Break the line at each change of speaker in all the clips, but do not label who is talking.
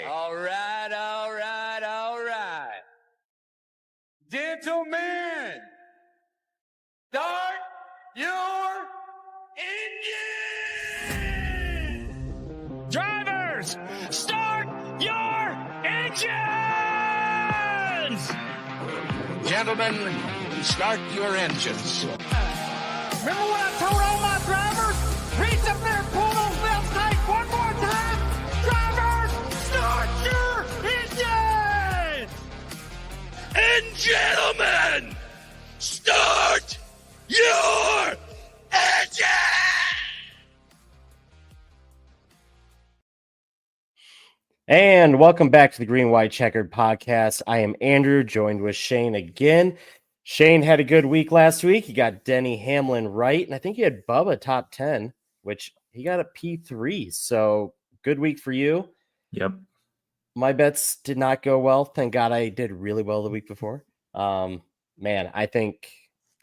All right, all right, all right. Gentlemen, start your engine!
Drivers, start your engines!
Gentlemen, start your engines.
Remember what I told all my drivers? Reach up there, pull those belts tight one more time. Drivers, start your engines!
And gentlemen, start your engine!
And welcome back to the Green White Checkered Podcast. I am Andrew, joined with Shane again. Shane had a good week last week. He got Denny Hamlin right, and I think he had Bubba top 10, which he got a P3. So good week for you.
Yep.
My bets did not go well. Thank God I did really well the week before. Man, I think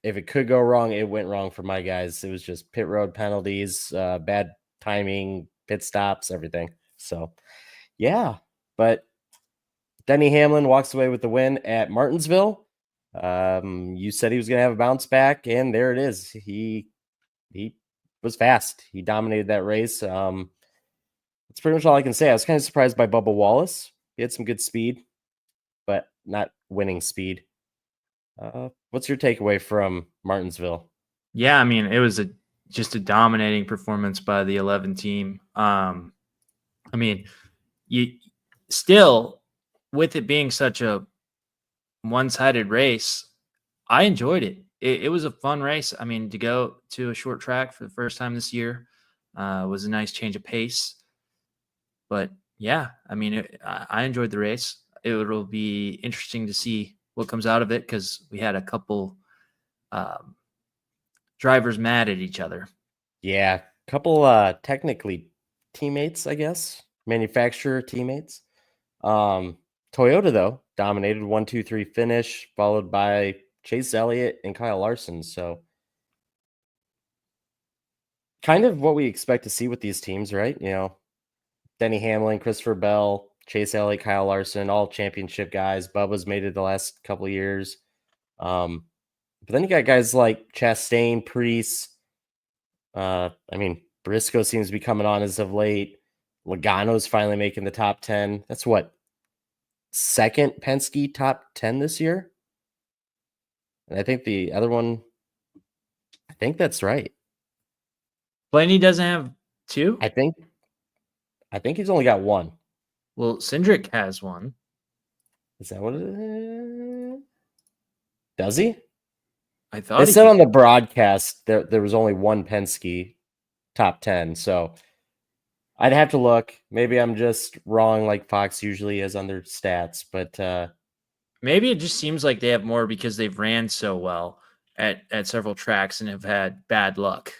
if it could go wrong, it went wrong for my guys. It was just pit road penalties, bad timing, pit stops, everything. So, yeah. But Denny Hamlin walks away with the win at Martinsville. You said he was going to have a bounce back, and there it is. He was fast. He dominated that race. That's pretty much all I can say. I was kind of surprised by Bubba Wallace. He had some good speed, but not winning speed. What's your takeaway from Martinsville?
Yeah, I mean, it was just a dominating performance by the 11 team. I mean, you still, with it being such a one-sided race, I enjoyed it. It was a fun race. I mean, to go to a short track for the first time this year was a nice change of pace. But yeah, I mean, I enjoyed the race. It'll be interesting to see what comes out of it because we had a couple drivers mad at each other.
Yeah, a couple technically teammates, I guess, manufacturer teammates. Toyota, though, dominated 1-2-3 finish, followed by Chase Elliott and Kyle Larson. So kind of what we expect to see with these teams, right? You know, Denny Hamlin, Christopher Bell, Chase Elliott, Kyle Larson, all championship guys. Bubba's made it the last couple of years. But then you got guys like Chastain, Priest. I mean, Briscoe seems to be coming on as of late. Logano's finally making the top 10. That's what? Second Penske top 10 this year. And I think the other one, I think that's right.
Blaney doesn't have two?
I think he's only got one.
Well, Cindric has one.
Is that what it is? Does he?
I thought
They
he
said
did.
on the broadcast there was only one Penske top 10. So I'd have to look. Maybe I'm just wrong like Fox usually is on their stats. But
Maybe it just seems like they have more because they've ran so well at several tracks and have had bad luck.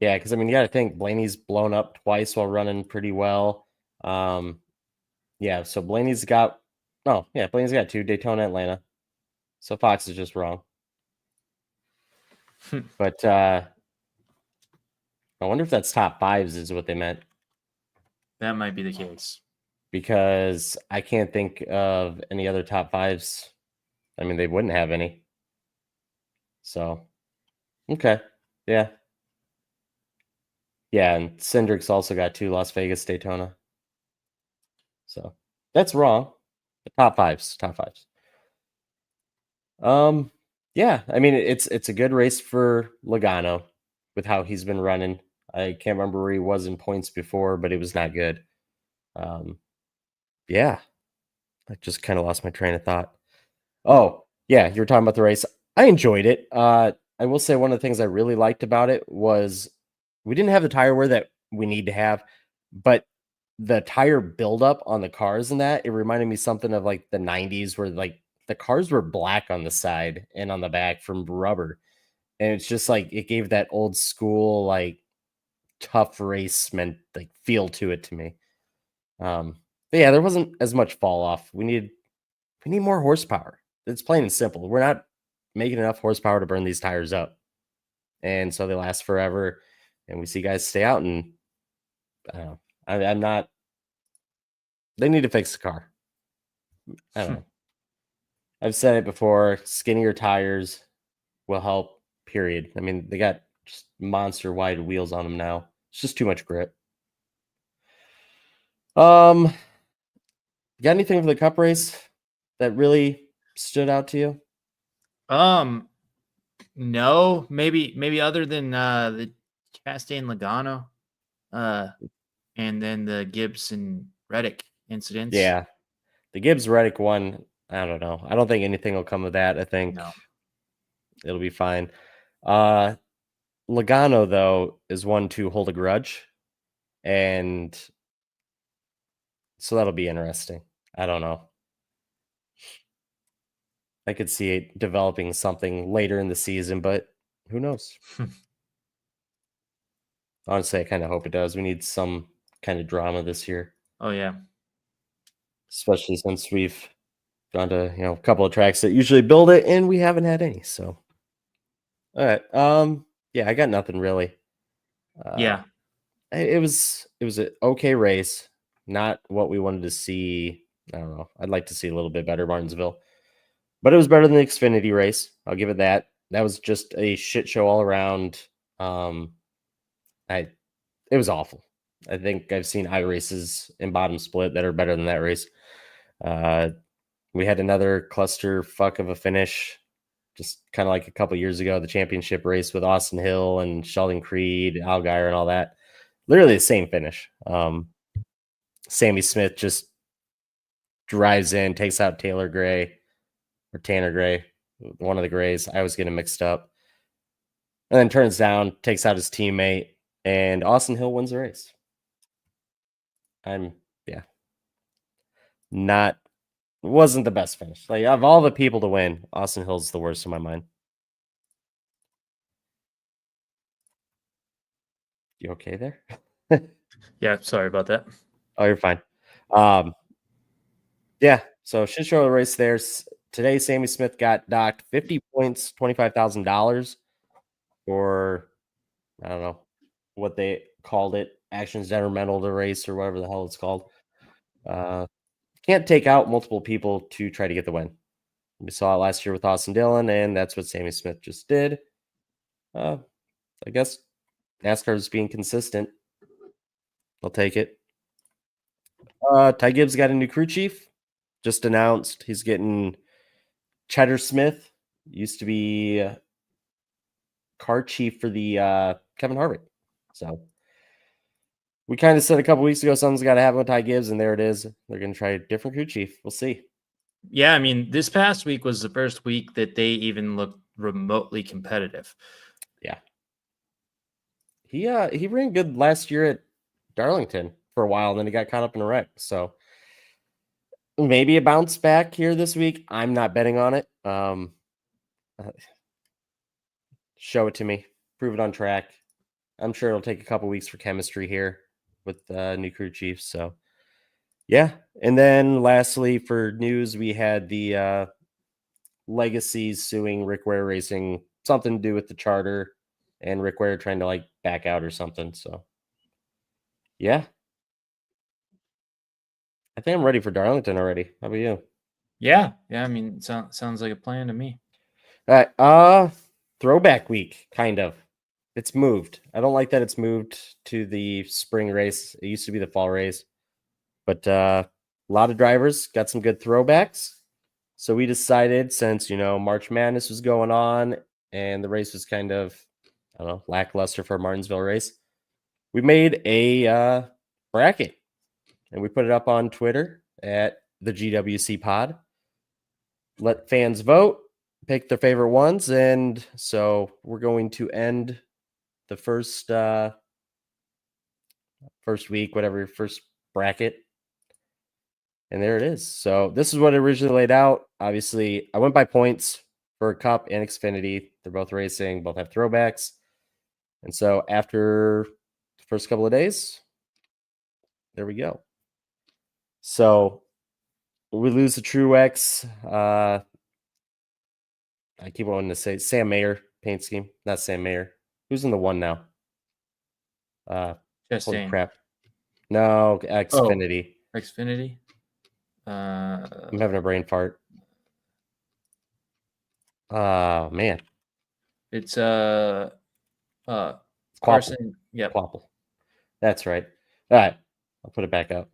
yeah, because I mean, you got to think Blaney's blown up twice while running pretty well. Yeah, so Blaney's got two, Daytona, Atlanta. So Fox is just wrong. But I wonder if that's top fives is what they meant.
That might be the case.
Because I can't think of any other top fives. I mean, they wouldn't have any. So, okay. Yeah. Yeah, and Cindric's also got two, Las Vegas, Daytona. So, that's wrong. The top fives. Yeah, I mean, it's a good race for Logano with how he's been running. I can't remember where he was in points before, but it was not good. Yeah, I just kind of lost my train of thought. Oh, yeah, you were talking about the race. I enjoyed it. I will say one of the things I really liked about it was we didn't have the tire wear that we need to have, but the tire buildup on the cars and that, it reminded me something of like the 90s where like the cars were black on the side and on the back from rubber. And it's just like it gave that old school, like tough race meant like feel to it to me. But yeah, there wasn't as much fall off. We need more horsepower. It's plain and simple. We're not making enough horsepower to burn these tires up. And so they last forever. And we see guys stay out, and I don't know. I'm not They need to fix the car. I don't know. I've said it before. Skinnier tires will help. Period. I mean, they got just monster wide wheels on them now. It's just too much grip. Got anything for the Cup race that really stood out to you?
No, maybe other than the Chastain Logano, and then the Gibbs and Reddick incidents.
Yeah, the Gibbs Reddick one. I don't know. I don't think anything will come of that. I think it'll be fine. Logano though is one to hold a grudge, and so that'll be interesting. I don't know. I could see it developing something later in the season, but who knows? Honestly, I kind of hope it does. We need some kind of drama this year.
Oh yeah,
especially since we've gone to a couple of tracks that usually build it, and we haven't had any. So, all right, yeah, I got nothing really.
Yeah,
it was an okay race, not what we wanted to see. I don't know. I'd like to see a little bit better Martinsville, but it was better than the Xfinity race. I'll give it that. That was just a shit show all around. It was awful. I think I've seen races in bottom split that are better than that race. We had another cluster fuck of a finish, just kind of like a couple years ago, the championship race with Austin Hill and Sheldon Creed, Allgaier, and all that. Literally the same finish. Sammy Smith just drives in, takes out Tanner Gray, one of the Grays. I was getting mixed up. And then turns down, takes out his teammate, and Austin Hill wins the race. Wasn't the best finish. Like, of all the people to win, Austin Hill's the worst in my mind. You okay there?
yeah. Sorry about that.
Oh, you're fine. Yeah. So shit show race there. Today, Sammy Smith got docked 50 points, $25,000 for, I don't know what they called it, actions detrimental to race or whatever the hell it's called. Can't take out multiple people to try to get the win. We saw it last year with Austin Dillon, and that's what Sammy Smith just did. I guess NASCAR is being consistent. I'll take it. Ty Gibbs got a new crew chief. Just announced he's getting Cheddar Smith. Used to be car chief for the Kevin Harvick. So we kind of said a couple weeks ago something's got to happen with Ty Gibbs, and there it is. They're going to try a different crew chief. We'll see.
Yeah, I mean, this past week was the first week that they even looked remotely competitive.
Yeah. He ran good last year at Darlington for a while, and then he got caught up in a wreck. So maybe a bounce back here this week. I'm not betting on it. Show it to me. Prove it on track. I'm sure it'll take a couple weeks for chemistry here with new crew chief. So, yeah. And then lastly, for news, we had the Legacies suing Rick Ware Racing, something to do with the charter, and Rick Ware trying to back out or something. So, yeah. I think I'm ready for Darlington already. How about you?
Yeah. I mean, sounds like a plan to me.
All right. Throwback week, kind of. It's moved. I don't like that it's moved to the spring race. It used to be the fall race. But a lot of drivers got some good throwbacks. So we decided, since, March Madness was going on and the race was kind of, I don't know, lackluster for a Martinsville race, we made a bracket. And we put it up on Twitter at the GWC Pod. Let fans vote, pick their favorite ones. And so we're going to end the first week, whatever, first bracket. And there it is. So this is what it originally laid out. Obviously, I went by points for Cup and Xfinity. They're both racing, both have throwbacks. And so after the first couple of days, there we go. So we lose the Truex. I keep wanting to say Sam Mayer paint scheme, not Sam Mayer. Who's in the one now? Holy crap! No, Xfinity.
Xfinity.
I'm having a brain fart. Oh, man.
It's
Carson.
Yep.
Quapple. That's right. All right. I'll put it back up.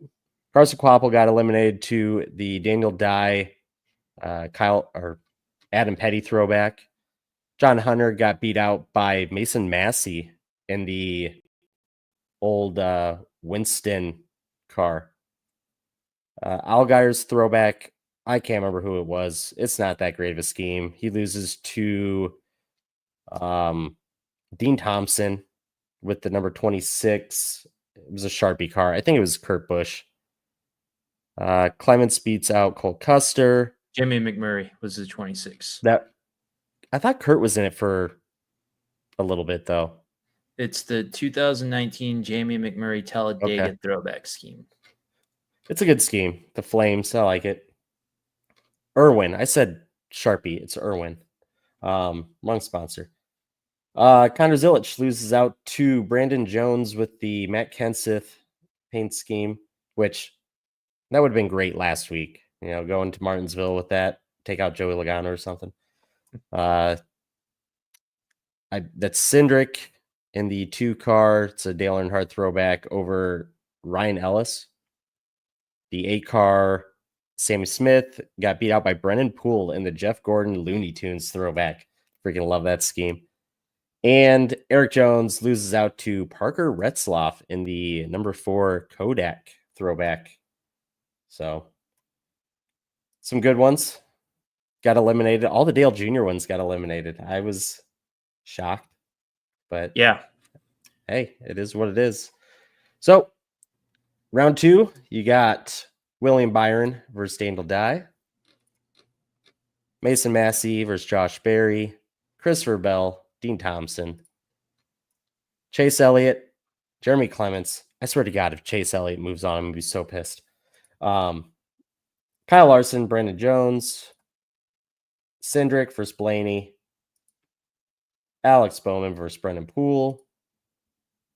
Carson Quapple got eliminated to the Daniel Dye, Adam Petty throwback. John Hunter got beat out by Mason Massey in the old Winston car. Allgaier's throwback, I can't remember who it was. It's not that great of a scheme. He loses to Dean Thompson with the number 26. It was a Sharpie car. I think it was Kurt Busch. Clements beats out Cole Custer.
Jimmy McMurray was the 26.
I thought Kurt was in it for a little bit, though.
It's the 2019 Jamie McMurray Talladega throwback scheme.
It's a good scheme. The Flames, I like it. Irwin. I said Sharpie. It's Irwin. Wrong sponsor. Connor Zilic loses out to Brandon Jones with the Matt Kenseth paint scheme, which that would have been great last week. Going to Martinsville with that, take out Joey Logano or something. That's Cindric in the 2-car. It's a Dale Earnhardt throwback over Ryan Ellis. The 8-car, Sammy Smith got beat out by Brennan Poole in the Jeff Gordon Looney Tunes throwback. Freaking love that scheme. And Eric Jones loses out to Parker Retzlaff in the number 4 Kodak throwback. So, some good ones got eliminated. All the Dale Jr. ones got eliminated. I was shocked, but
yeah,
hey, it is what it is. So, round 2, you got William Byron versus Daniel Dye, Mason Massey versus Josh Berry, Christopher Bell, Dean Thompson, Chase Elliott, Jeremy Clements. I swear to God, if Chase Elliott moves on, I'm going to be so pissed. Kyle Larson, Brandon Jones, Cindric versus Blaney, Alex Bowman versus Brendan Poole,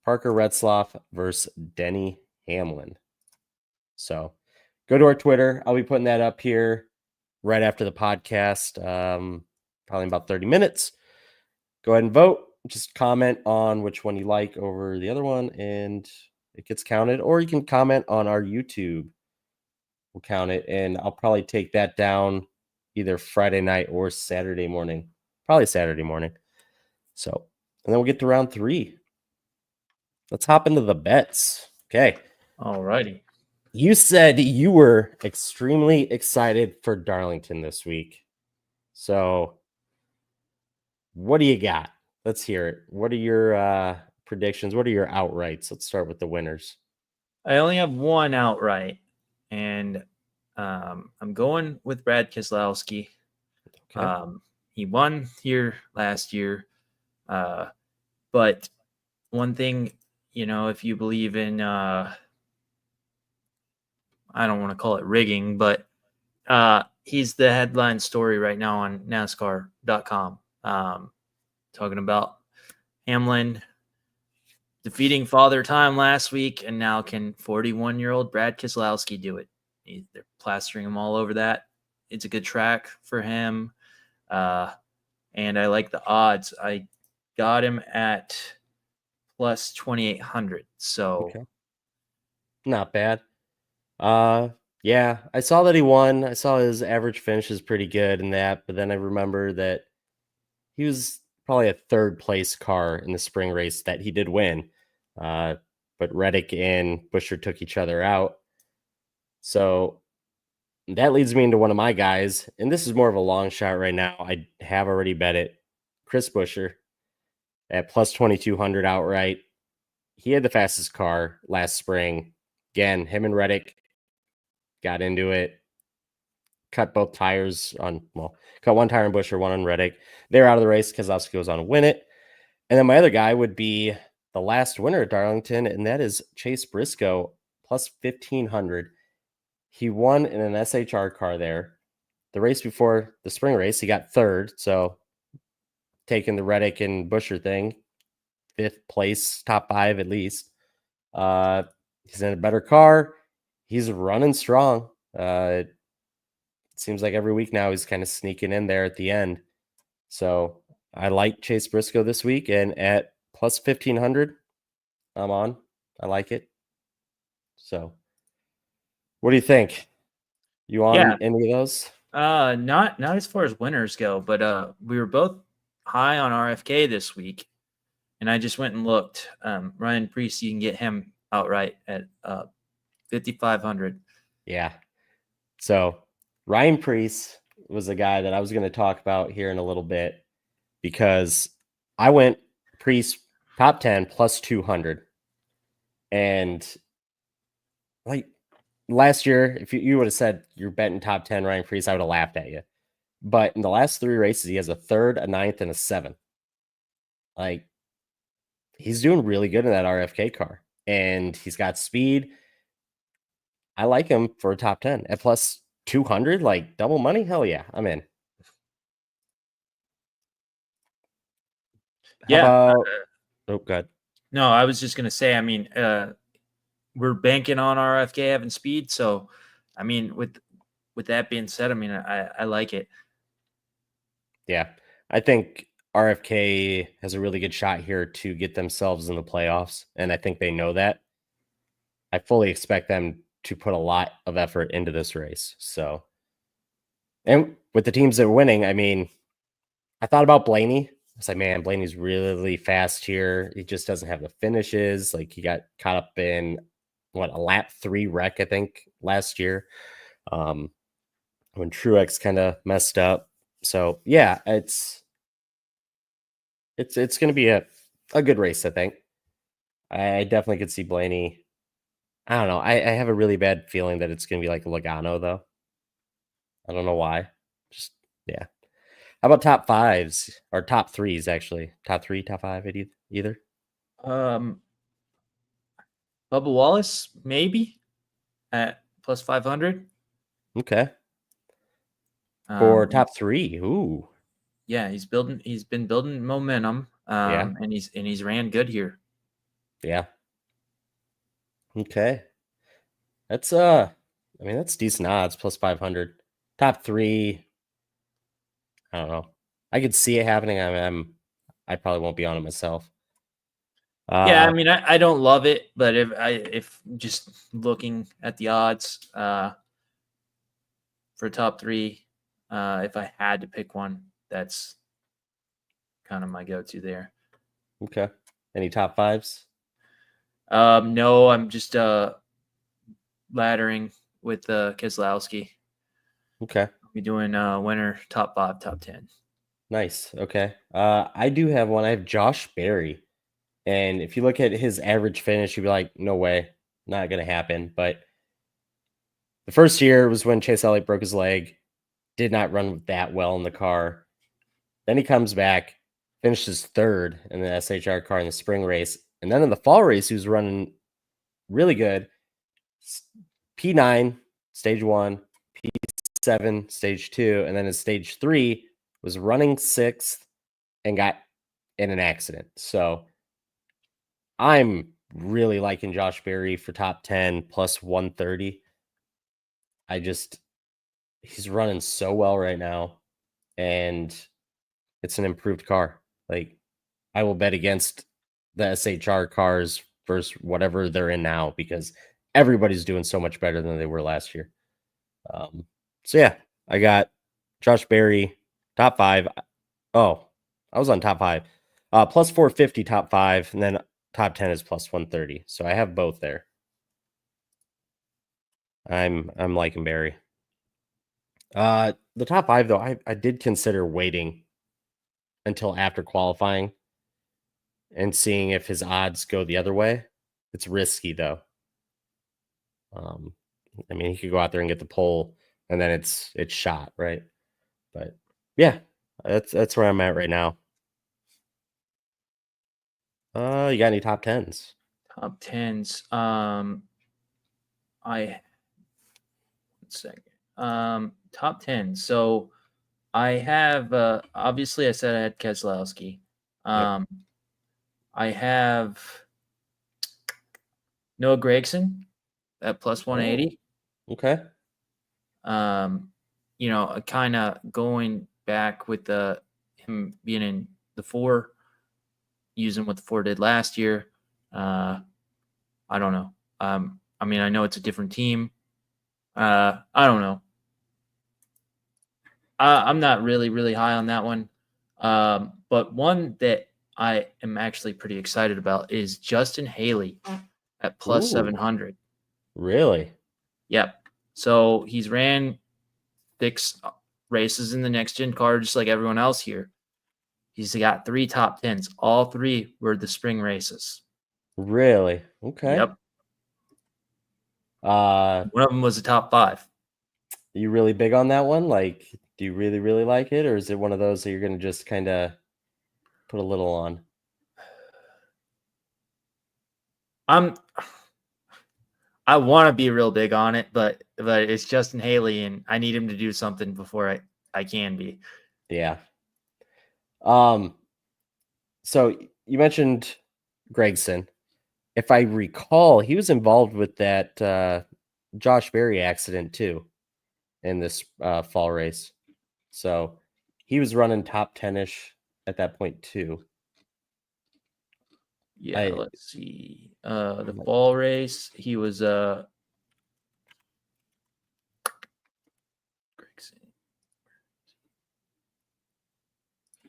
Parker Retzlaff versus Denny Hamlin. So go to our Twitter. I'll be putting that up here right after the podcast, probably in about 30 minutes. Go ahead and vote. Just comment on which one you like over the other one, and it gets counted. Or you can comment on our YouTube. We'll count it, and I'll probably take that down either Friday night or Saturday morning. Probably Saturday morning. So, and then we'll get to round 3. Let's hop into the bets. Okay.
All righty.
You said you were extremely excited for Darlington this week. So, what do you got? Let's hear it. What are your predictions? What are your outrights? Let's start with the winners.
I only have one outright, and I'm going with Brad Keselowski.
Okay.
He won here last year. But one thing, if you believe in, I don't want to call it rigging, but he's the headline story right now on NASCAR.com. Talking about Hamlin defeating Father Time last week, and now can 41-year-old Brad Keselowski do it? They're plastering him all over that. It's a good track for him, and I like the odds. I got him at plus 2,800. So,
okay. Not bad. Yeah, I saw that he won. I saw his average finish is pretty good in that, but then I remember that he was probably a 3rd place car in the spring race that he did win. But Reddick and Buescher took each other out. So that leads me into one of my guys, and this is more of a long shot right now. I have already bet it. Chris Buescher at plus 2,200 outright. He had the fastest car last spring. Again, him and Reddick got into it. Cut both tires cut one tire on Buescher, one on Reddick. They're out of the race. Keselowski goes on to win it. And then my other guy would be the last winner at Darlington, and that is Chase Briscoe, plus 1,500. He won in an SHR car there. The race before the spring race, he got 3rd. So taking the Reddick and Buescher thing, 5th place, top 5 at least. He's in a better car. He's running strong. It seems like every week now he's kind of sneaking in there at the end. So I like Chase Briscoe this week, and at plus 1,500, I'm on. I like it. So what do you think? You on
Yeah.
any of those?
Not as far as winners go, but we were both high on RFK this week, and I just went and looked. Ryan Preece, you can get him outright at 5,500.
Yeah. So Ryan Preece was a guy that I was going to talk about here in a little bit because I went Preece top 10 plus 200. And like last year, if you would have said you're betting top 10 Ryan Preece, I would have laughed at you. But in the last 3 races, he has a 3rd, a 9th, and a 7th. Like, he's doing really good in that RFK car. And he's got speed. I like him for a top 10 at plus 200, like double money. Hell yeah, I'm in. How about? Oh, good.
No, I was just gonna say. I mean, we're banking on RFK having speed, so I mean, with that being said, I mean, I like it.
Yeah, I think RFK has a really good shot here to get themselves in the playoffs, and I think they know that. I fully expect them to put a lot of effort into this race. So, and with the teams that are winning, I mean, I thought about Blaney. I was like, man, Blaney's really fast here. He just doesn't have the finishes. Like, he got caught up in a lap 3 wreck, I think, last year. When Truex kind of messed up. So yeah, it's going to be a good race, I think. I definitely could see Blaney. I don't know. I have a really bad feeling that it's going to be like Logano, though. I don't know why. Just, yeah. How about top 5s or top 3s, actually? Top 3, top 5, either?
Bubba Wallace, maybe at plus 500.
Okay. For top 3, ooh.
Yeah, he's been building momentum.
Yeah.
And he's ran good here.
Yeah. Okay. That's I mean, that's decent odds, plus 500. Top 3, I don't know. I could see it happening. I probably won't be on it myself.
Yeah, I mean, I don't love it, but if just looking at the odds for top 3, if I had to pick one, that's kind of my go-to there.
Okay. Any top 5s?
No, I'm just laddering with Keselowski.
Okay.
I'll be doing winner, top 5, top 10.
Nice. Okay. I do have one. I have Josh Berry. And if you look at his average finish, you'd be like, no way, not going to happen. But the first year was when Chase Elliott broke his leg, did not run that well in the car. Then he comes back, finishes 3rd in the SHR car in the spring race. And then in the fall race, he was running really good. P9, stage 1, P7, stage 2. And then in stage 3 was running 6th and got in an accident. So I'm really liking Josh Berry for top 10 plus 130. He's running so well right now, and it's an improved car. Like, I will bet against the SHR cars versus whatever they're in now because everybody's doing so much better than they were last year. So yeah, I got Josh Berry top 5. Oh, I was on top 5. Plus 450 top 5, and then top 10 is plus 130. So I have both there. I'm liking Barry. The top 5, though, I did consider waiting until after qualifying and seeing if his odds go the other way. It's risky, though. I mean, he could go out there and get the pole, and then it's shot, right? But yeah, that's where I'm at right now. You got any top 10s?
Top 10s. One second. Top 10. So I have obviously I said I had Keselowski.
Yep.
I have Noah Gragson at plus 180.
Okay.
Kind of going back with him being in the 4, using what the 4 did last year. I don't know. I know it's a different team. I don't know. I'm not really, really high on that one. But one that I am actually pretty excited about is Justin Haley at plus
Ooh.
700.
Really?
Yep. So he's ran 6 races in the next gen car, just like everyone else here. He's got 3 top 10s. All 3 were the spring races.
Really? Okay.
Yep.
Are
One of them was a top 5.
you really big on that one? Like, do you really, really like it? Or is it one of those that you're going to just kind of put a little on?
I want to be real big on it, but it's Justin Haley, and I need him to do something before I can be.
Yeah. So you mentioned Gregson. If I recall, he was involved with that Josh Berry accident too in this fall race. So he was running top 10-ish at that point too.
Yeah, let's see. The fall race, he was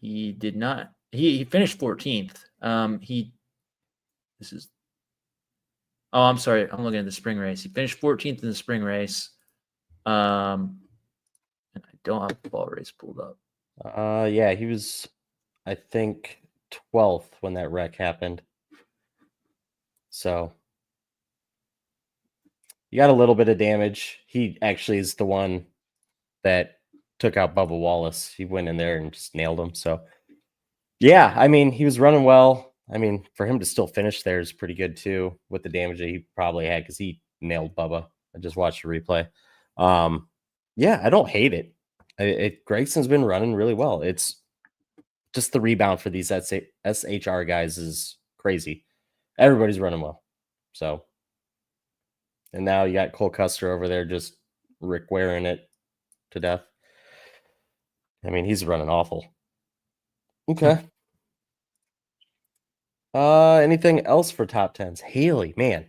he did not. He finished 14th. I'm sorry. I'm looking at the spring race. He finished 14th in the spring race. And I don't have the fall race pulled up.
Yeah, he was, I think, 12th when that wreck happened. So you got a little bit of damage. He actually is the one that took out Bubba Wallace. He went in there and just nailed him. So yeah, I mean, he was running well. I mean, for him to still finish there is pretty good too, with the damage that he probably had, because he nailed Bubba. I just watched the replay. Yeah, I don't hate it. Gregson's been running really well. It's just the rebound for these SHR guys is crazy. Everybody's running well. So, and now you got Cole Custer over there just Rick wearing it to death. I mean, he's running awful. Okay. Anything else for top 10s? Haley, man.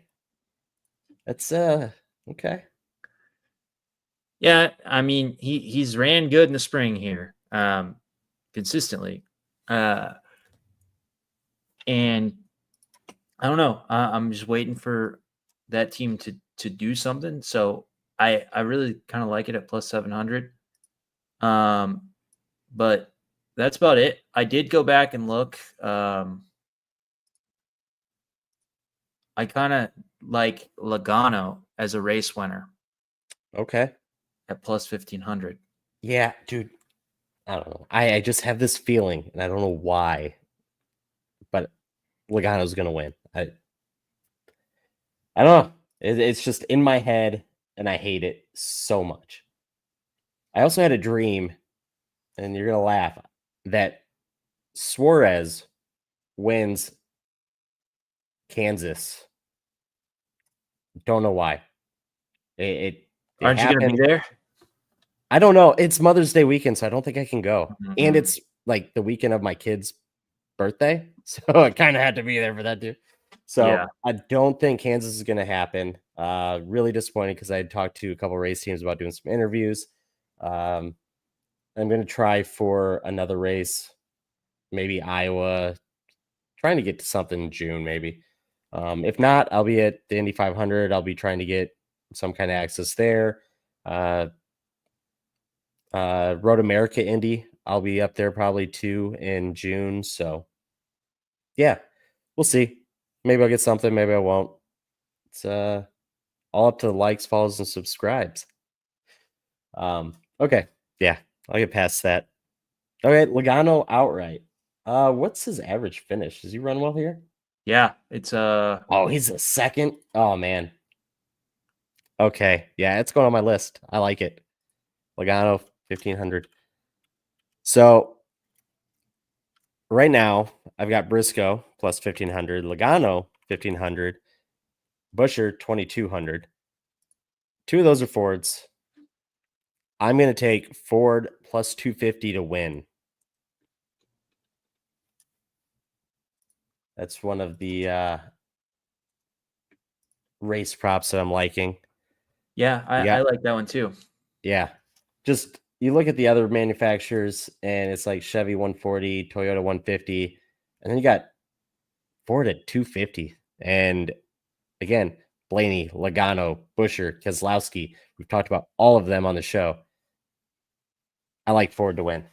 That's okay.
Yeah, I mean, he's ran good in the spring here, consistently. And I don't know. I'm just waiting for that team to do something. So I really kind of like it at plus 700. But that's about it. I did go back and look. I kind of like Logano as a race winner.
Okay.
At plus 1,500.
Yeah, dude. I don't know. I just have this feeling, and I don't know why, but Logano's gonna win. I don't know. It's just in my head, and I hate it so much. I also had a dream, and you're gonna laugh, that Suarez wins Kansas. Don't know why.
Aren't you gonna be there?
I don't know. It's Mother's Day weekend, so I don't think I can go.
Mm-hmm.
And it's like the weekend of my kid's birthday. So I kind of had to be there for that too. So yeah. I don't think Kansas is going to happen. Really disappointed, because I had talked to a couple of race teams about doing some interviews. I'm going to try for another race, maybe Iowa, trying to get to something in June, maybe. If not, I'll be at the Indy 500. I'll be trying to get some kind of access there. Road America Indy, I'll be up there probably too in June. So yeah, we'll see. Maybe I'll get something, maybe I won't. It's all up to the likes, follows, and subscribes. Okay, yeah, I'll get past that. Okay, Logano outright. What's his average finish? Does he run well here?
Yeah, it's
oh, he's a second. Oh man. Okay, yeah, it's going on my list. I like it. Logano 1,500. So right now I've got Briscoe plus 1,500, Logano 1,500, Busher 2,200. Two of those are Fords. I'm going to take Ford plus 250 to win. That's one of the race props that I'm liking.
Yeah, I like that one too.
Yeah. Just you look at the other manufacturers and it's like Chevy 140, Toyota 150, and then you got Ford at 250. And again, Blaney, Logano, Buescher, Keselowski. We've talked about all of them on the show. I like Ford to win.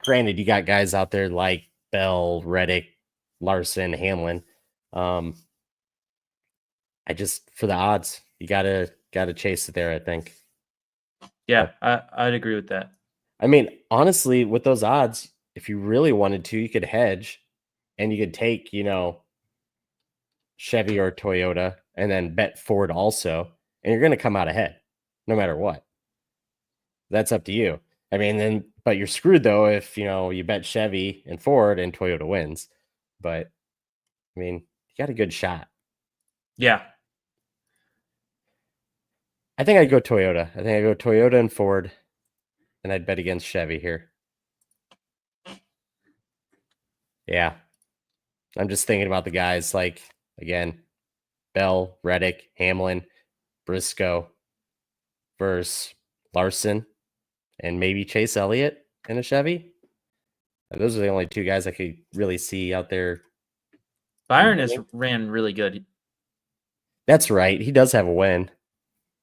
Granted, you got guys out there like Bell, Reddick, Larson, Hamlin. I just for the odds, you gotta chase it there, I think.
Yeah, I'd agree with that.
I mean, honestly, with those odds, if you really wanted to, you could hedge and you could take, Chevy or Toyota and then bet Ford also, and you're going to come out ahead no matter what. That's up to you. I mean, but you're screwed though if, you bet Chevy and Ford and Toyota wins. But I mean, you got a good shot.
Yeah.
I think I'd go Toyota. I think I'd go Toyota and Ford, and I'd bet against Chevy here. Yeah. I'm just thinking about the guys like, again, Bell, Reddick, Hamlin, Briscoe versus Larson, and maybe Chase Elliott in a Chevy. Those are the only two guys I could really see out there.
Byron has ran really good.
That's right. He does have a win.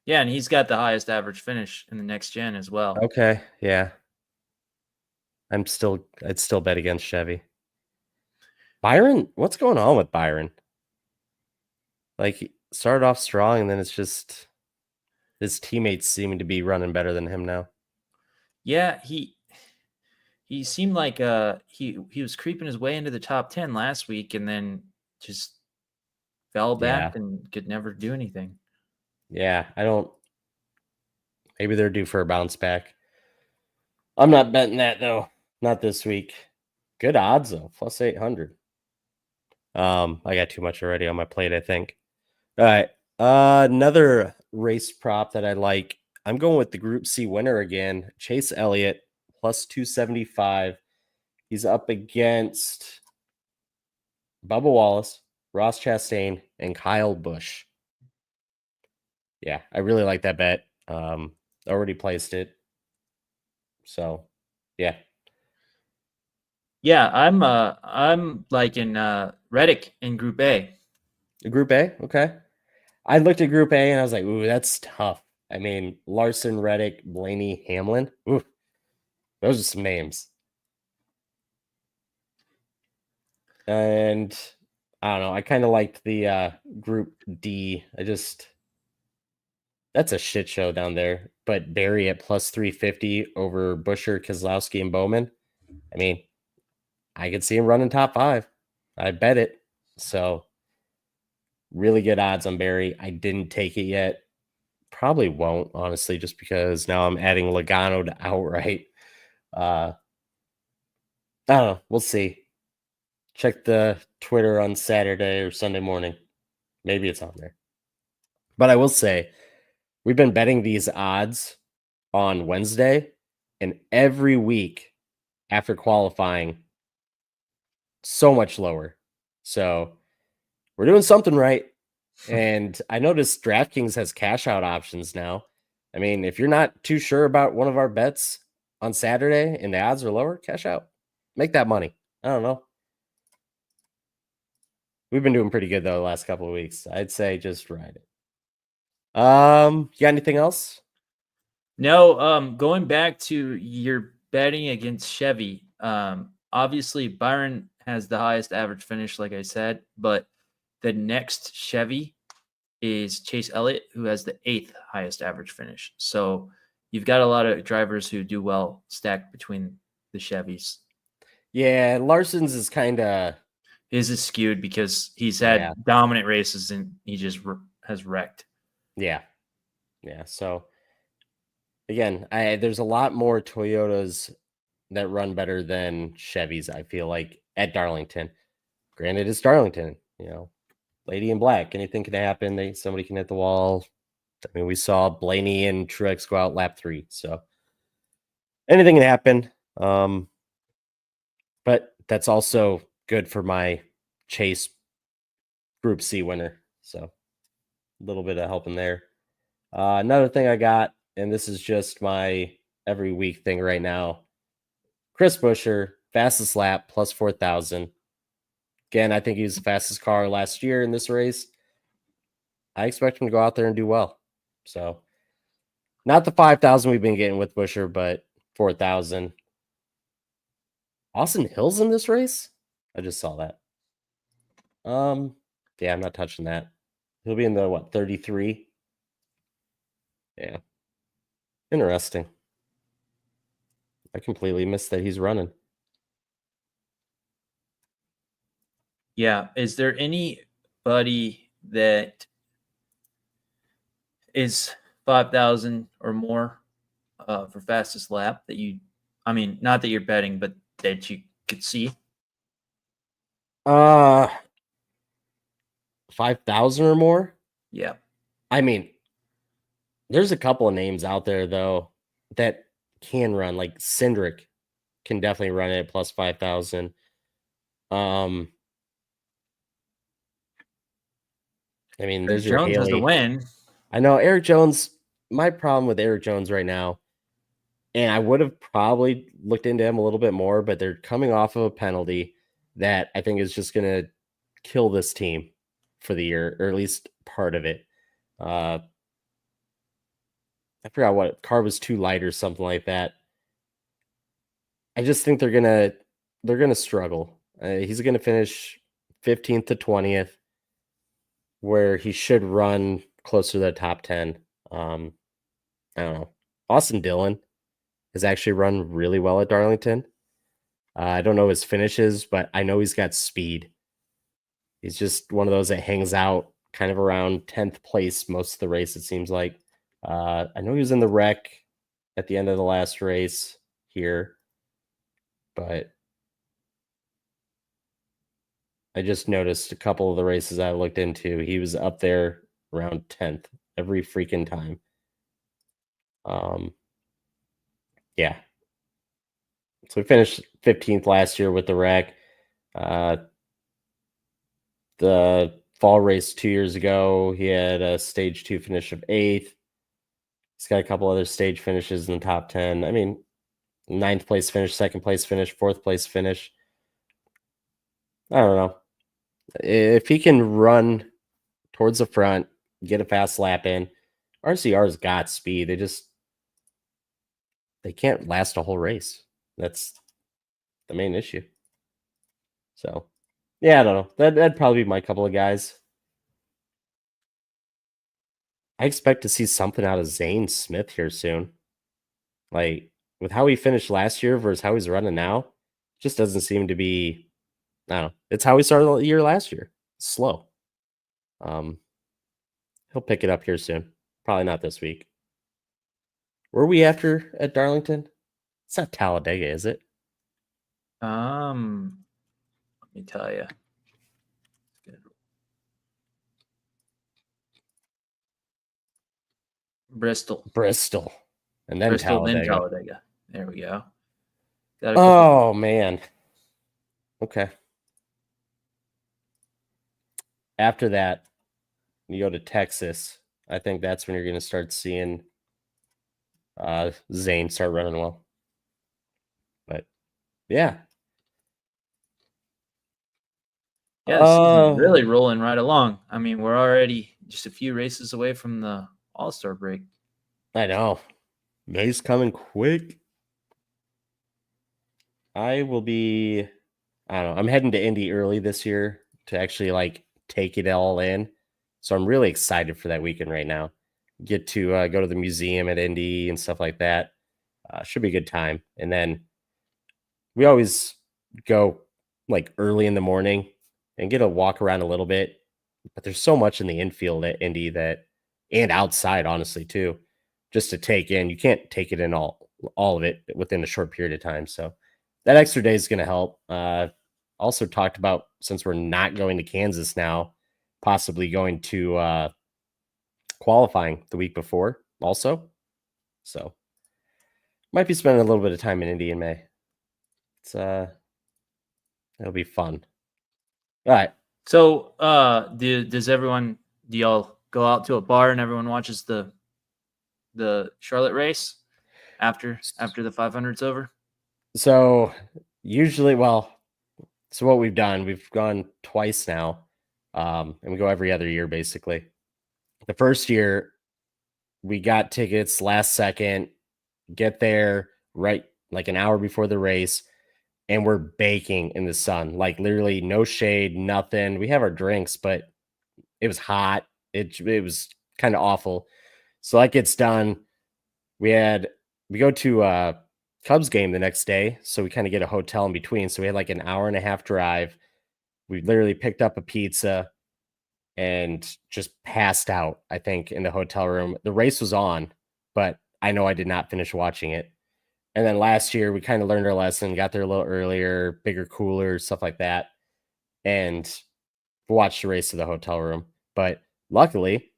Yeah, and he's got the highest average finish in the next gen as well.
Okay, yeah. I'd still bet against Chevy. Byron, what's going on with Byron? Like, he started off strong, and then it's just his teammates seeming to be running better than him now.
Yeah, he seemed like he was creeping his way into the top 10 last week, and then just fell back and could never do anything.
Yeah, maybe they're due for a bounce back. I'm not betting that though. Not this week. Good odds though, plus 800. I got too much already on my plate, I think. All right. Another race prop that I like. I'm going with the Group C winner again, Chase Elliott, plus 275. He's up against Bubba Wallace, Ross Chastain, and Kyle Busch. Yeah, I really like that bet. Already placed it. So, yeah.
Yeah, I'm liking Reddick in Group A.
Group A, okay. I looked at Group A and I was like, ooh, that's tough. I mean, Larson, Reddick, Blaney, Hamlin. Ooh, those are some names. And I don't know. I kind of liked the Group D. That's a shit show down there. But Barry at plus 350 over Buescher, Keselowski, and Bowman. I mean, I could see him running top 5. I bet it. So, really good odds on Barry. I didn't take it yet. Probably won't, honestly, just because now I'm adding Logano to outright. I don't know. We'll see. Check the Twitter on Saturday or Sunday morning. Maybe it's on there. But I will say, we've been betting these odds on Wednesday, and every week after qualifying, so much lower. So we're doing something right. And I noticed DraftKings has cash out options now. I mean, if you're not too sure about one of our bets on Saturday and the odds are lower, cash out. Make that money. I don't know. We've been doing pretty good though the last couple of weeks. I'd say just ride it. You got anything else?
No, going back to your betting against Chevy. Obviously Byron has the highest average finish, like I said, but the next Chevy is Chase Elliott, who has the 8th highest average finish. So you've got a lot of drivers who do well stacked between the Chevys.
Yeah, Larson's is kind of...
His is skewed because he's had dominant races and he just has wrecked.
Yeah. Yeah, so again, there's a lot more Toyotas that run better than Chevys, I feel like, at Darlington. Granted, it's Darlington, Lady in Black. Anything can happen. Somebody can hit the wall. I mean, we saw Blaney and Truex go out lap 3. So, anything can happen. But that's also good for my Chase Group C winner. So a little bit of help in there. Another thing I got, and this is just my every week thing right now. Chris Buescher, fastest lap, plus 4,000. Again, I think he was the fastest car last year in this race. I expect him to go out there and do well. So, not the 5,000 we've been getting with Buescher, but 4,000. Austin Hill's in this race? I just saw that. Yeah, I'm not touching that. He'll be in the 33? Yeah. Interesting. I completely missed that he's running.
Yeah. Is there anybody that is 5,000 or more for fastest lap that you, I mean, not that you're betting, but that you could see?
5,000 or more?
Yeah.
I mean, there's a couple of names out there, though, that can run. Like Cindric can definitely run it at plus 5,000. I mean, there's your
Jones has
Haley.
to win.
I know Eric Jones. My problem with Eric Jones right now, and I would have probably looked into him a little bit more, but they're coming off of a penalty that I think is just going to kill this team for the year, or at least part of it. I forgot what car was too light or something like that. I just think they're gonna struggle. He's gonna finish 15th to 20th, where he should run closer to the top 10. I don't know. Austin Dillon has actually run really well at Darlington. I don't know his finishes, but I know he's got speed. He's just one of those that hangs out kind of around 10th place most of the race, it seems like. I know he was in the wreck at the end of the last race here, but I just noticed a couple of the races I looked into, he was up there around 10th every freaking time. Yeah. So we finished 15th last year with the wreck. The fall race 2 years ago, he had a stage 2 finish of 8th. He's got a couple other stage finishes in the top 10. I mean, 9th place finish, 2nd place finish, 4th place finish. I don't know. If he can run towards the front, get a fast lap in, RCR's got speed. They can't last a whole race. That's the main issue. So, yeah, I don't know. That'd probably be my couple of guys. I expect to see something out of Zane Smith here soon. Like, with how he finished last year versus how he's running now, just doesn't seem to be, I don't know. It's how he started the year last year. Slow. He'll pick it up here soon. Probably not this week. Were we after at Darlington? It's not Talladega, is it?
Let me tell you. Bristol.
And then
Bristol,
Talladega.
then Talladega. There we go.
Oh, man. Okay. After that, you go to Texas. I think that's when you're going to start seeing Zane start running well. But, yeah.
Yeah, the season's really rolling right along. I mean, we're already just a few races away from the All-Star break.
I know. May's coming quick. I will be, I don't know, I'm heading to Indy early this year to actually take it all in. So I'm really excited for that weekend right now. Get to go to the museum at Indy and stuff like that. Should be a good time. And then we always go early in the morning and get a walk around a little bit. But there's so much in the infield at Indy and outside, honestly, too, just to take in. You can't take it in all of it within a short period of time. So that extra day is going to help. Also talked about, since we're not going to Kansas now, possibly going to qualifying the week before also. So Might be spending a little bit of time in Indy in May. It's it'll be fun. All right.
So, do y'all go out to a bar and everyone watches the Charlotte race after the 500's over?
So usually, so what we've done, we've gone twice now, and we go every other year basically. The first year, we got tickets last second, get there right like an hour before the race, and we're baking in the sun, like literally no shade, nothing. We have our drinks, but it was hot. It was kind of awful. So that gets done. We go to Cubs game the next day, so we kind of get a hotel in between. So we had like an hour and a half drive. We literally picked up a pizza and just passed out, I think, in the hotel room. The race was on, but I know I did not finish watching it. And then last year, we kind of learned our lesson, got there a little earlier, bigger cooler, stuff like that, and watched the race to the hotel room. But luckily,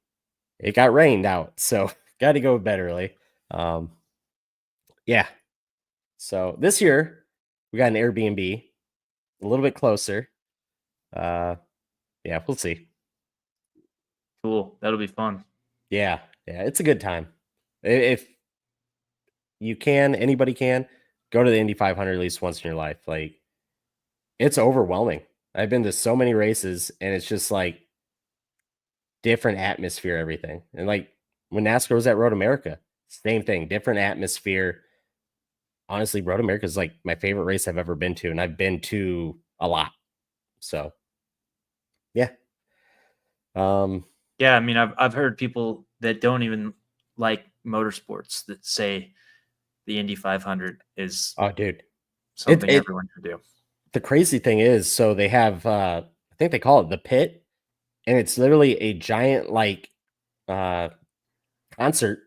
it got rained out, so got to go to bed early. Yeah. So this year, we got an Airbnb, a little bit closer. Yeah, we'll see.
Cool. That'll be fun.
Yeah, it's a good time. If you can, anybody can, go to the Indy 500 at least once in your life. Like, it's overwhelming. I've been to so many races, and it's just like different atmosphere, everything. And like when NASCAR was at Road America, same thing, different atmosphere. Honestly, Road America is like my favorite race I've ever been to, and I've been to a lot. So, yeah.
Yeah, I mean, I've heard people that don't even like motorsports that say the Indy 500 is something everyone should do.
The crazy thing is, so they have I think they call it the pit, and it's literally a giant like concert,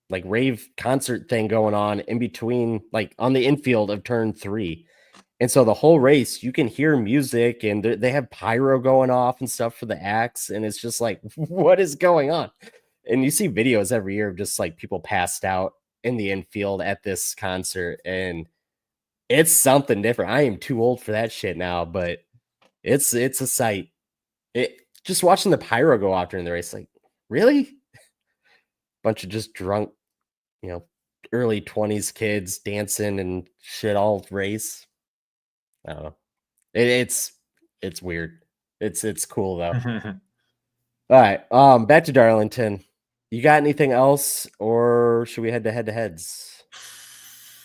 like rave concert thing going on in between, like on the infield of turn 3. And so the whole race, you can hear music, and they have pyro going off and stuff for the acts. And it's just like, what is going on? And you see videos every year of just like people passed out in the infield at this concert. And it's something different. I am too old for that shit now, but it's a sight. Just watching the pyro go off during the race, like, really? Bunch of just drunk, early 20s kids dancing and shit all race. I don't know. It's weird. It's cool though. All right. Back to Darlington. You got anything else, or should we head to heads?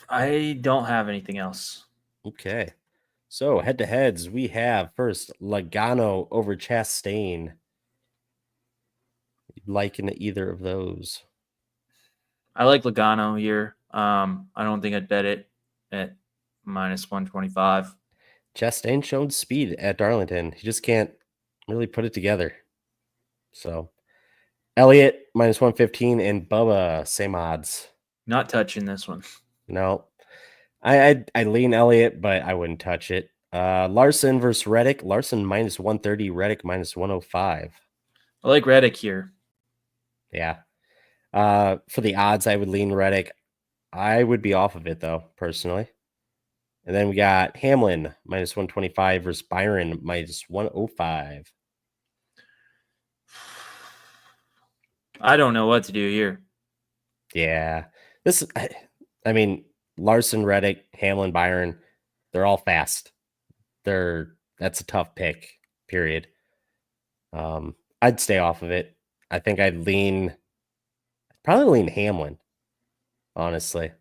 I don't have anything else.
Okay. So head to heads, we have first Logano over Chastain. Liking either of those?
I like Logano here. I don't think I'd bet it at -125.
Chastain showed speed at Darlington. He just can't really put it together. So Elliott -115 and Bubba same odds.
Not touching this one.
No, I lean Elliott, but I wouldn't touch it. Larson versus Reddick. Larson -130, Reddick -105.
I like Reddick here.
Yeah. For the odds, I would lean Reddick. I would be off of it though, personally. And then we got Hamlin -125 versus Byron -105.
I don't know what to do here.
Yeah. I mean, Larson, Reddick, Hamlin, Byron, they're all fast. That's a tough pick, period. I'd stay off of it. I think I'd probably lean Hamlin, honestly.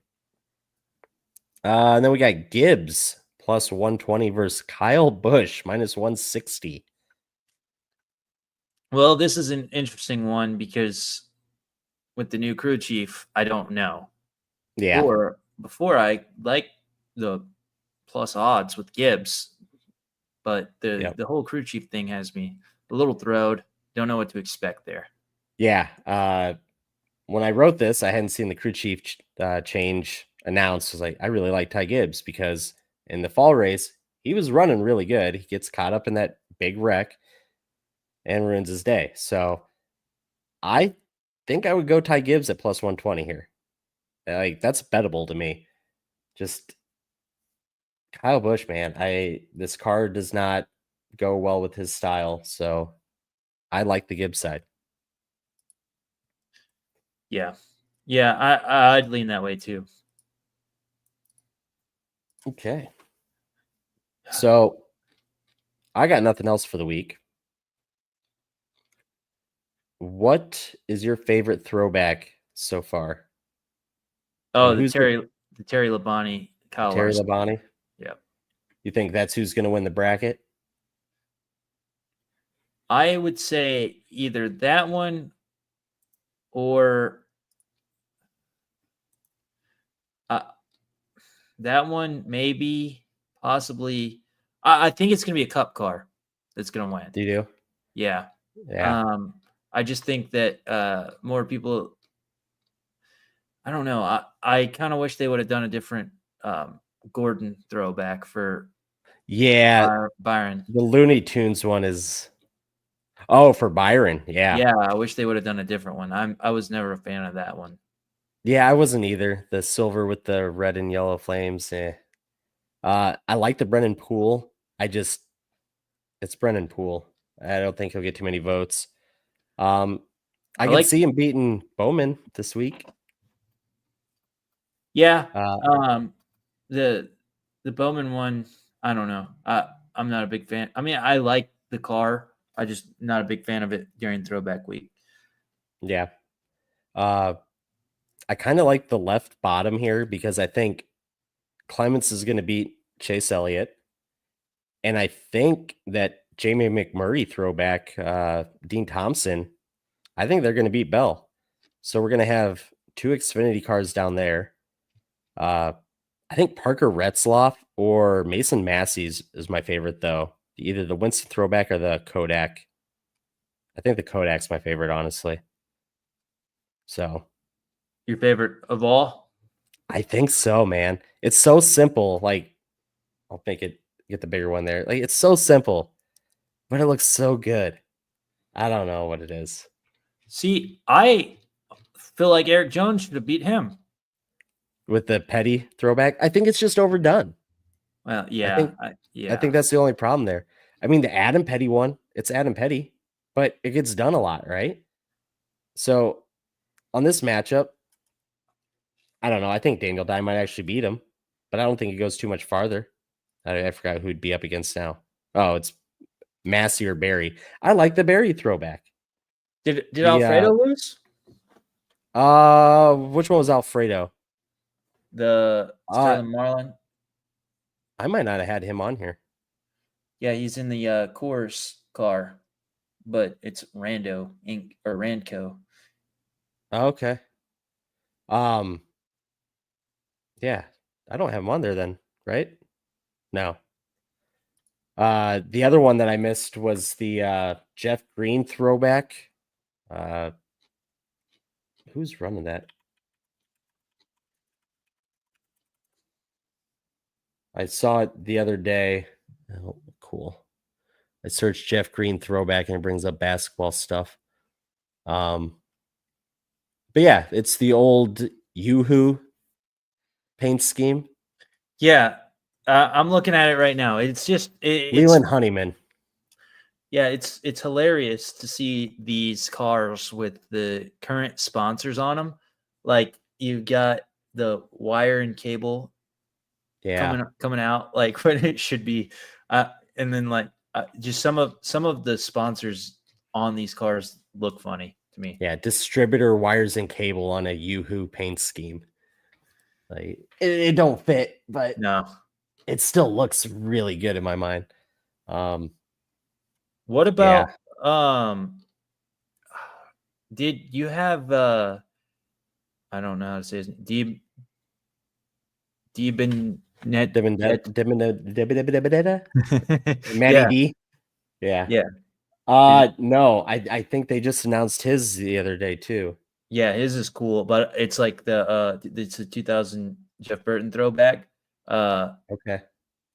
And then we got Gibbs +120 versus Kyle Busch -160.
Well, this is an interesting one because with the new crew chief, I don't know.
Yeah.
Before I like the plus odds with Gibbs, but the whole crew chief thing has me a little thrilled. Don't know what to expect there.
Yeah. When I wrote this, I hadn't seen the crew chief change announced. I was like, I really like Ty Gibbs because in the fall race, he was running really good. He gets caught up in that big wreck and ruins his day. So I think I would go Ty Gibbs at +120 here. Like, that's bettable to me. Just Kyle Busch, man. This car does not go well with his style, so I like the Gibbs side.
Yeah. I'd lean that way too.
Okay. So I got nothing else for the week. What is your favorite throwback so far?
Oh,
And
the
who's
Terry Labonte, Kyle
Terry
Larson.
Labonte?
Yep.
You think that's who's going to win the bracket?
I would say either that one or that one, maybe, possibly. I think it's going to be a Cup car that's going to win.
Do you?
Yeah.
Yeah.
I just think that more people. I don't know. I kind of wish they would have done a different Gordon throwback for Byron.
The Looney Tunes one is. Oh, for Byron. Yeah.
Yeah, I wish they would have done a different one. I was never a fan of that one.
Yeah, I wasn't either. The silver with the red and yellow flames. I like the Brennan Poole. It's Brennan Poole. I don't think he'll get too many votes. I can see him beating Bowman this week.
Yeah. The Bowman one, I don't know. I'm not a big fan. I mean, I like the car. I just not a big fan of it during throwback week.
Yeah. I kind of like the left bottom here because I think Clements is going to beat Chase Elliott. And I think that Jamie McMurray throwback, Dean Thompson, I think they're going to beat Bell. So we're going to have 2 Xfinity cars down there. I think Parker Retzloff or Mason Massey's is my favorite, though. Either the Winston throwback or the Kodak. I think the Kodak's my favorite, honestly. So.
Your favorite of all?
I think so, man. It's so simple. Like, I'll get the bigger one there. Like, it's so simple, but it looks so good. I don't know what it is.
See, I feel like Eric Jones should have beat him.
With the Petty throwback, I think it's just overdone.
Well, yeah.
I think that's the only problem there. I mean, the Adam Petty one, it's Adam Petty, but it gets done a lot, right? So on this matchup, I don't know. I think Daniel Dye might actually beat him, but I don't think it goes too much farther. I forgot who he'd be up against now. Oh, it's Massey or Barry. I like the Barry throwback.
Did Alfredo lose?
Which one was Alfredo?
The Sterling Marlin.
I might not have had him on here.
Yeah, he's in the Coors car, but it's Rando Inc. or Randco.
Okay. Yeah, I don't have him on there then, right? No. The other one that I missed was the Jeff Green throwback. Who's running that? I saw it the other day. Oh, cool. I searched Jeff Green throwback and it brings up basketball stuff. But yeah, it's the old Yoo-hoo paint scheme.
Yeah, I'm looking at it right now. It's just
Leland Honeyman.
Yeah, it's hilarious to see these cars with the current sponsors on them. Like you've got the wire and cable, coming out like when it should be, and then like just some of the sponsors on these cars look funny to me.
Yeah, distributor wires and cable on a Yoo-hoo paint scheme. Like it don't fit, but
no,
it still looks really good in my mind.
What about did you have I don't know how to say his name.
Matty D. Yeah. No, I think they just announced his the other day too.
Yeah, his is cool, but it's like it's a 2000 Jeff Burton throwback.
Okay.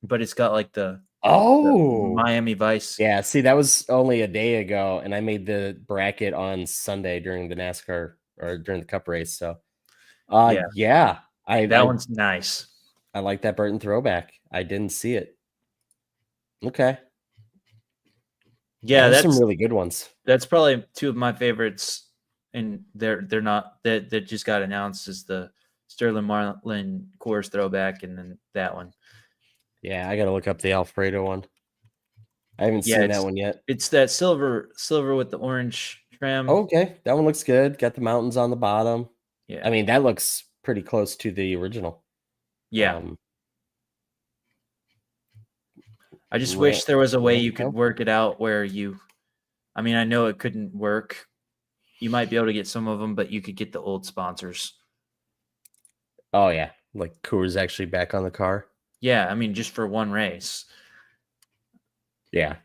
But it's got like the Miami Vice.
Yeah, see, that was only a day ago, and I made the bracket on Sunday during the NASCAR or during the Cup race. So Yeah.
That one's nice.
I like that Burton throwback. I didn't see it. Okay.
Yeah,
there's
that's
some really good ones.
That's probably two of my favorites, and they're not that just got announced as the Sterling Marlin Coors throwback, and then that one.
Yeah, I gotta look up the Alfredo one. I haven't seen that one yet.
It's that silver with the orange trim.
Okay, that one looks good. Got the mountains on the bottom.
Yeah,
I mean that looks pretty close to the original.
Yeah. I just wish there was a way you could work it out where I mean, I know it couldn't work. You might be able to get some of them, but you could get the old sponsors.
Oh, yeah. Like Coors actually back on the car.
Yeah. I mean, just for one race.
Yeah.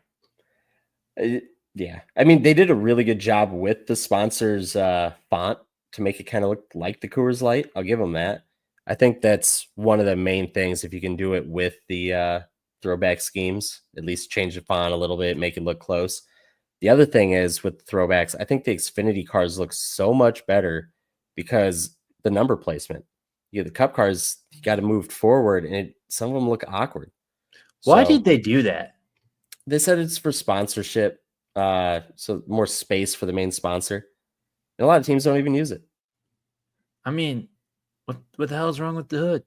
Yeah. I mean, they did a really good job with the sponsors font to make it kind of look like the Coors Light. I'll give them that. I think that's one of the main things. If you can do it with the throwback schemes, at least change the font a little bit, make it look close. The other thing is with throwbacks, I think the Xfinity cars look so much better because the number placement. The Cup cars, you got to move forward, and some of them look awkward.
Why did they do that?
They said it's for sponsorship, so more space for the main sponsor. And a lot of teams don't even use it.
I mean, what the hell is wrong with the hood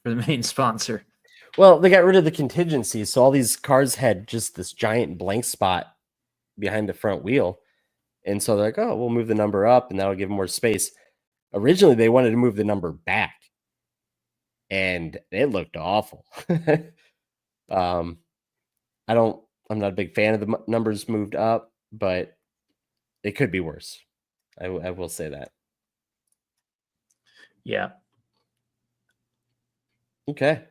for the main sponsor?
Well, they got rid of the contingency, so all these cars had just this giant blank spot behind the front wheel. And so they're like, oh, we'll move the number up, and that'll give them more space. Originally, they wanted to move the number back, and it looked awful. I'm not a big fan of the numbers moved up, but it could be worse. I will say that.
Yeah.
Okay.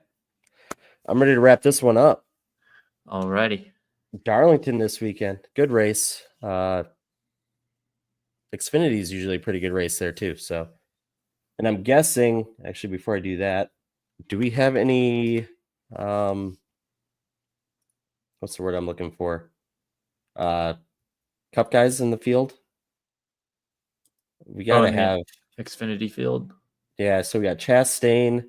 I'm ready to wrap this one up.
Alrighty.
Darlington this weekend. Good race. Xfinity is usually a pretty good race there too. So, and I'm guessing, actually, before I do that, do we have any, what's the word I'm looking for? Cup guys in the field? We got to have
Xfinity field.
Yeah. So we got Chastain,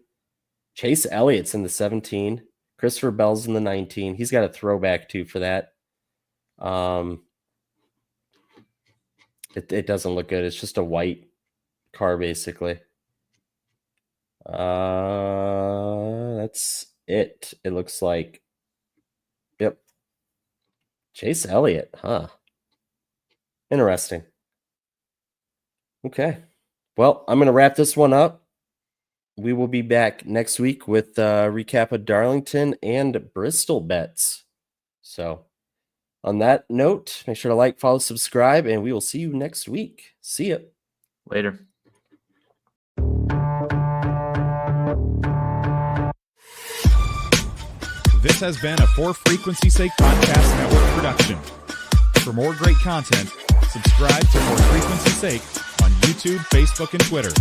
Chase Elliott's in the 17, Christopher Bell's in the 19. He's got a throwback too for that. It doesn't look good. It's just a white car, basically. That's it. It looks like. Yep. Chase Elliott, huh? Interesting. Okay. Well, I'm going to wrap this one up. We will be back next week with a recap of Darlington and Bristol bets. So, on that note, make sure to like, follow, subscribe, and we will see you next week. See ya.
Later.
This has been a For Frequency's Sake Podcast Network production. For more great content, subscribe to For Frequency's Sake on YouTube, Facebook, and Twitter.